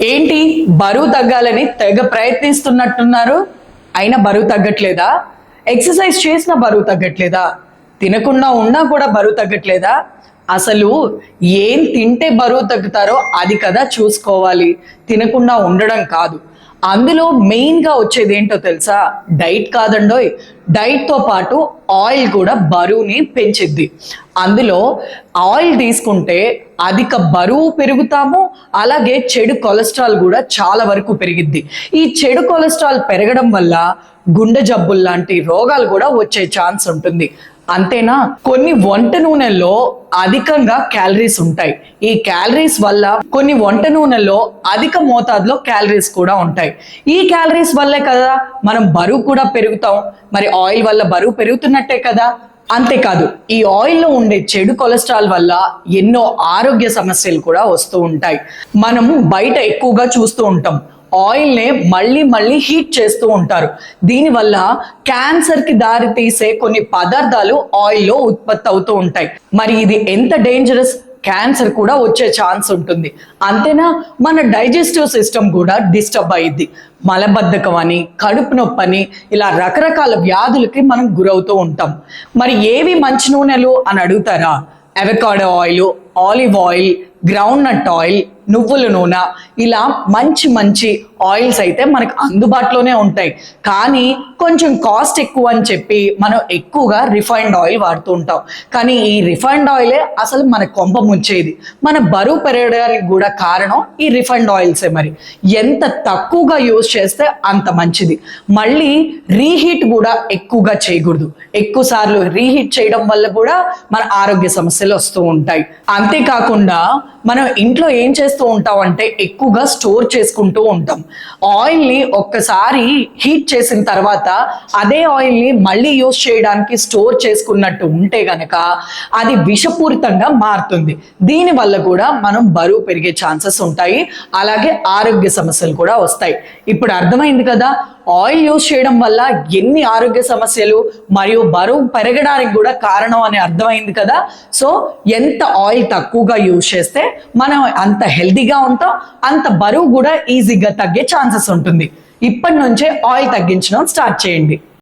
ఏంటి బరువు తగ్గాలని తెగ ప్రయత్నిస్తున్నట్టున్నారు, అయినా బరువు తగ్గట్లేదా? ఎక్సర్సైజ్ చేసినా బరువు తగ్గట్లేదా? తినకుండా ఉన్నా కూడా బరువు తగ్గట్లేదా? అసలు ఏం తింటే బరువు తగ్గుతారో అది కదా చూసుకోవాలి, తినకుండా ఉండడం కాదు. అందులో మెయిన్గా వచ్చేది ఏంటో తెలుసా? డైట్ కాదండోయ్. డైట్తో పాటు ఆయిల్ కూడా బరువుని పెంచిద్ది. అందులో ఆయిల్ తీసుకుంటే అధిక బరువు పెరుగుతాము, అలాగే చెడు కొలెస్ట్రాల్ కూడా చాలా వరకు పెరిగిద్ది. ఈ చెడు కొలెస్ట్రాల్ పెరగడం వల్ల గుండె జబ్బులు లాంటి రోగాలు కూడా వచ్చే ఛాన్స్ ఉంటుంది. అంతేనా, కొన్ని వంట నూనెల్లో అధికంగా క్యాలరీస్ ఉంటాయి. ఈ క్యాలరీస్ వల్ల కొన్ని వంట నూనెల్లో అధిక మోతాదులో క్యాలరీస్ కూడా ఉంటాయి. ఈ క్యాలరీస్ వల్లే కదా మనం బరువు కూడా పెరుగుతాం. మరి ఆయిల్ వల్ల బరువు పెరుగుతున్నట్టే కదా. అంతేకాదు, ఈ ఆయిల్లో ఉండే చెడు కొలెస్ట్రాల్ వల్ల ఎన్నో ఆరోగ్య సమస్యలు కూడా వస్తూ ఉంటాయి. మనము బయట ఎక్కువగా చూస్తూ ఉంటాం, ఆయిల్నే మళ్ళీ మళ్ళీ హీట్ చేస్తూ ఉంటారు. దీనివల్ల క్యాన్సర్కి దారి తీసే కొన్ని పదార్థాలు ఆయిల్లో ఉత్పత్తి అవుతూ ఉంటాయి. మరి ఇది ఎంత డేంజరస్, క్యాన్సర్ కూడా వచ్చే ఛాన్స్ ఉంటుంది. అంతేనా, మన డైజెస్టివ్ సిస్టమ్ కూడా డిస్టర్బ్ అయ్యిద్ది. మలబద్ధకం అని, కడుపు నొప్పి అని, ఇలా రకరకాల వ్యాధులకి మనం గురవుతూ ఉంటాం. మరి ఏవి మంచి నూనెలు అని అడుగుతారా? Avocado oil, olive oil, groundnut oil, నువ్వుల నూనె, ఇలా మంచి మంచి ఆయిల్స్ అయితే మనకు అందుబాటులోనే ఉంటాయి. కానీ కొంచెం కాస్ట్ ఎక్కువ అని చెప్పి మనం ఎక్కువగా రిఫైన్డ్ ఆయిల్ వాడుతూ ఉంటాం. కానీ ఈ రిఫైన్డ్ ఆయిలే అసలు మన కొంప ముంచేది. మన బరువు పెరగడానికి కూడా కారణం ఈ రిఫైన్డ్ ఆయిల్సే. మరి ఎంత తక్కువగా యూజ్ చేస్తే అంత మంచిది. మళ్ళీ రీహీట్ కూడా ఎక్కువగా చేయకూడదు. ఎక్కువ సార్లు రీహీట్ చేయడం వల్ల కూడా మన ఆరోగ్య సమస్యలు వస్తూ ఉంటాయి. అంతేకాకుండా మనం ఇంట్లో ఏం చేస్తూ ఉంటాం అంటే ఎక్కువగా స్టోర్ చేసుకుంటూ ఉంటాం. ఆయిల్ని ఒక్కసారి హీట్ చేసిన తర్వాత అదే ఆయిల్ని మళ్ళీ యూజ్ చేయడానికి స్టోర్ చేసుకున్నట్టు ఉంటే గనక అది విషపూరితంగా మారుతుంది. దీనివల్ల కూడా మనం బరువు పెరిగే ఛాన్సెస్ ఉంటాయి, అలాగే ఆరోగ్య సమస్యలు కూడా వస్తాయి. ఇప్పుడు అర్థమైంది కదా ఆయిల్ యూజ్ చేయడం వల్ల ఎన్ని ఆరోగ్య సమస్యలు మరియు బరువు పెరగడానికి కూడా కారణం అని అర్థమైంది కదా. సో ఎంత ఆయిల్ తక్కువగా యూజ్ చేస్తే మనం అంత హెల్తీగా ఉంటాం, అంత బరువు కూడా ఈజీగా తగ్గే ఛాన్సెస్ ఉంటుంది. ఇప్పటి నుంచే ఆయిల్ తగ్గించడం స్టార్ట్ చేయండి.